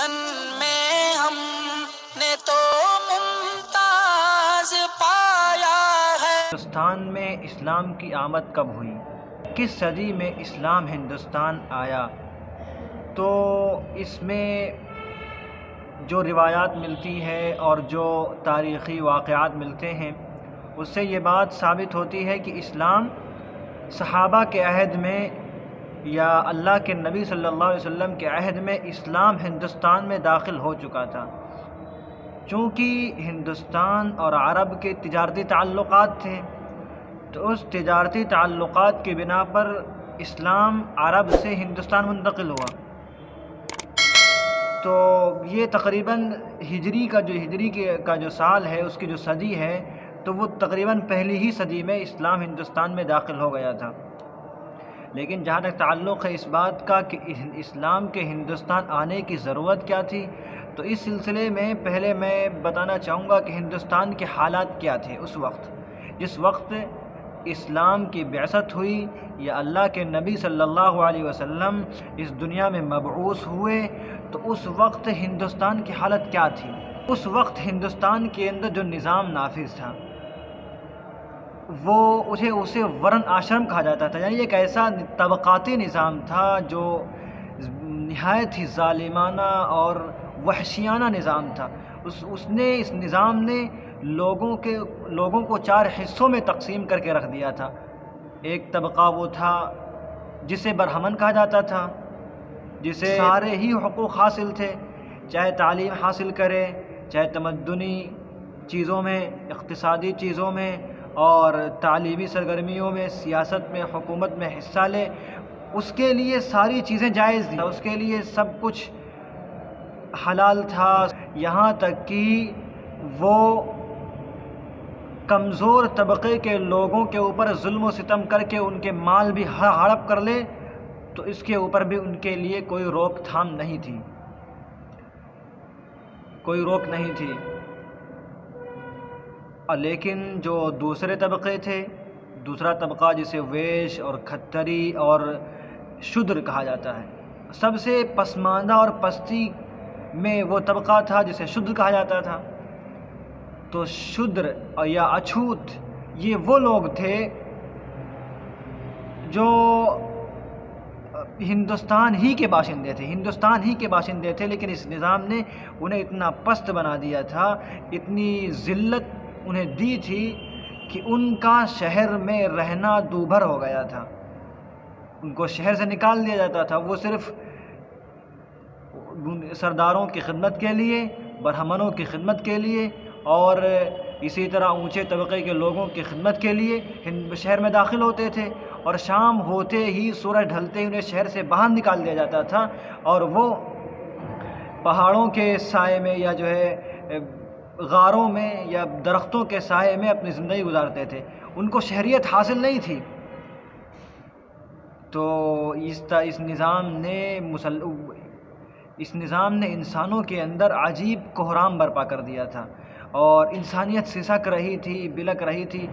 دشمن میں ہم نے تو ممتاز پایا ہے۔ ہندوستان میں اسلام کی آمد کب ہوئی؟ کس صدی میں اسلام ہندوستان آیا؟ تو اس میں جو روایات ملتی ہے اور جو تاریخی واقعات ملتے ہیں اس سے یہ بات ثابت ہوتی ہے کہ اسلام صحابہ کے عہد میں یا اللہ کے نبی صلی اللہ علیہ وسلم کے عہد میں اسلام ہندوستان میں داخل ہو چکا تھا، چونکہ ہندوستان اور عرب کے تجارتی تعلقات تھے، تو اس تجارتی تعلقات کی بنا پر اسلام عرب سے ہندوستان منتقل ہوا۔ تو یہ تقریباً ہجری کا جو سال ہے، اس کی جو صدی ہے، تو وہ تقریباً پہلی ہی صدی میں اسلام ہندوستان میں داخل ہو گیا تھا۔ لیکن جہاں تک تعلق ہے اس بات کا کہ اسلام کے ہندوستان آنے کی ضرورت کیا تھی، تو اس سلسلے میں پہلے میں بتانا چاہوں گا کہ ہندوستان کے حالات کیا تھے اس وقت، جس وقت اسلام کی بعثت ہوئی یا اللہ کے نبی صلی اللہ علیہ وسلم اس دنیا میں مبعوث ہوئے، تو اس وقت ہندوستان کی حالت کیا تھی۔ اس وقت ہندوستان کے اندر جو نظام نافذ تھا وہ اسے ورن آشرم کہا جاتا تھا، یعنی ایک ایسا طبقاتی نظام تھا جو نہایت ہی ظالمانہ اور وحشیانہ نظام تھا۔ اس نظام نے لوگوں کو 4 حصوں میں تقسیم کر کے رکھ دیا تھا۔ ایک طبقہ وہ تھا جسے برہمن کہا جاتا تھا، جسے سارے ہی حقوق حاصل تھے، چاہے تعلیم حاصل کرے، چاہے تمدنی چیزوں میں، اقتصادی چیزوں میں اور تعلیمی سرگرمیوں میں، سیاست میں، حکومت میں حصہ لے، اس کے لیے ساری چیزیں جائز تھیں، اس کے لیے سب کچھ حلال تھا، یہاں تک کہ وہ کمزور طبقے کے لوگوں کے اوپر ظلم و ستم کر کے ان کے مال بھی ہڑپ کر لے تو اس کے اوپر بھی ان کے لیے کوئی روک تھام نہیں تھی، کوئی روک نہیں تھی۔ لیکن جو دوسرے طبقے تھے، دوسرا طبقہ جسے ویش اور کھتری اور شودر کہا جاتا ہے، سب سے پسماندہ اور پستی میں وہ طبقہ تھا جسے شودر کہا جاتا تھا۔ تو شودر یا اچھوت یہ وہ لوگ تھے جو ہندوستان ہی کے باشندے تھے، لیکن اس نظام نے انہیں اتنا پست بنا دیا تھا، اتنی ذلت انہیں دی تھی کہ ان کا شہر میں رہنا دوبھر ہو گیا تھا، ان کو شہر سے نکال دیا جاتا تھا۔ وہ صرف سرداروں کی خدمت کے لیے، برہمنوں کی خدمت کے لیے اور اسی طرح اونچے طبقے کے لوگوں کی خدمت کے لیے شہر میں داخل ہوتے تھے، اور شام ہوتے ہی سورج ڈھلتے ہی انہیں شہر سے باہر نکال دیا جاتا تھا، اور وہ پہاڑوں کے سائے میں یا جو ہے غاروں میں یا درختوں کے سائے میں اپنی زندگی گزارتے تھے، ان کو شہریت حاصل نہیں تھی۔ تو اس نظام نے انسانوں کے اندر عجیب کوہرام برپا کر دیا تھا، اور انسانیت سسک رہی تھی، بلک رہی تھی،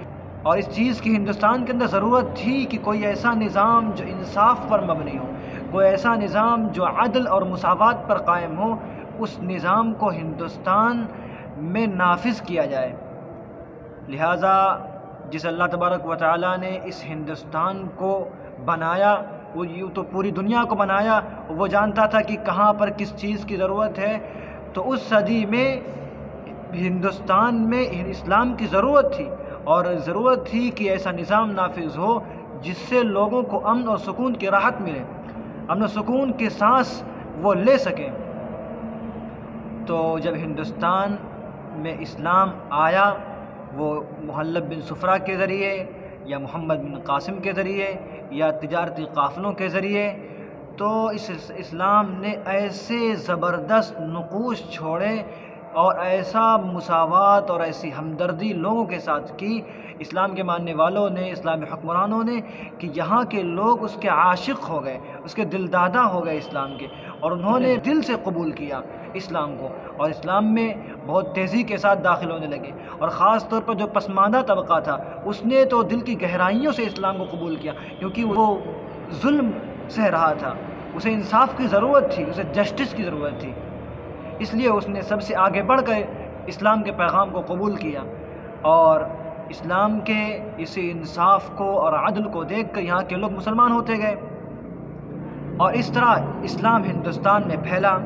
اور اس چیز کی ہندوستان کے اندر ضرورت تھی کہ کوئی ایسا نظام جو انصاف پر مبنی ہو، کوئی ایسا نظام جو عدل اور مساوات پر قائم ہو، اس نظام کو ہندوستان میں نافذ کیا جائے۔ لہٰذا جس اللہ تبارک و تعالیٰ نے اس ہندوستان کو بنایا، وہ یوں تو پوری دنیا کو بنایا، وہ جانتا تھا کہ کہاں پر کس چیز کی ضرورت ہے، تو اس صدی میں ہندوستان میں اسلام کی ضرورت تھی، اور ضرورت تھی کہ ایسا نظام نافذ ہو جس سے لوگوں کو امن اور سکون کی راحت ملے، امن و سکون کی سانس وہ لے سکیں۔ تو جب ہندوستان میں اسلام آیا، وہ محلب بن صفرہ کے ذریعے یا محمد بن قاسم کے ذریعے یا تجارتی قافلوں کے ذریعے، تو اس اسلام نے ایسے زبردست نقوش چھوڑے اور ایسا مساوات اور ایسی ہمدردی لوگوں کے ساتھ کی، اسلام کے ماننے والوں نے، اسلامی حکمرانوں نے، کہ یہاں کے لوگ اس کے عاشق ہو گئے، اس کے دل دادہ ہو گئے اسلام کے، اور انہوں نے دل سے قبول کیا اسلام کو، اور اسلام میں بہت تیزی کے ساتھ داخل ہونے لگے۔ اور خاص طور پر جو پسماندہ طبقہ تھا، اس نے تو دل کی گہرائیوں سے اسلام کو قبول کیا، کیونکہ وہ ظلم سہ رہا تھا، اسے انصاف کی ضرورت تھی، اسے جسٹس کی ضرورت تھی۔ اس لیے اس نے سب سے آگے بڑھ کر اسلام کے پیغام کو قبول کیا، اور اسلام کے اسی انصاف کو اور عدل کو دیکھ کر یہاں کے لوگ مسلمان ہوتے گئے، اور اس طرح اسلام ہندوستان میں پھیلا۔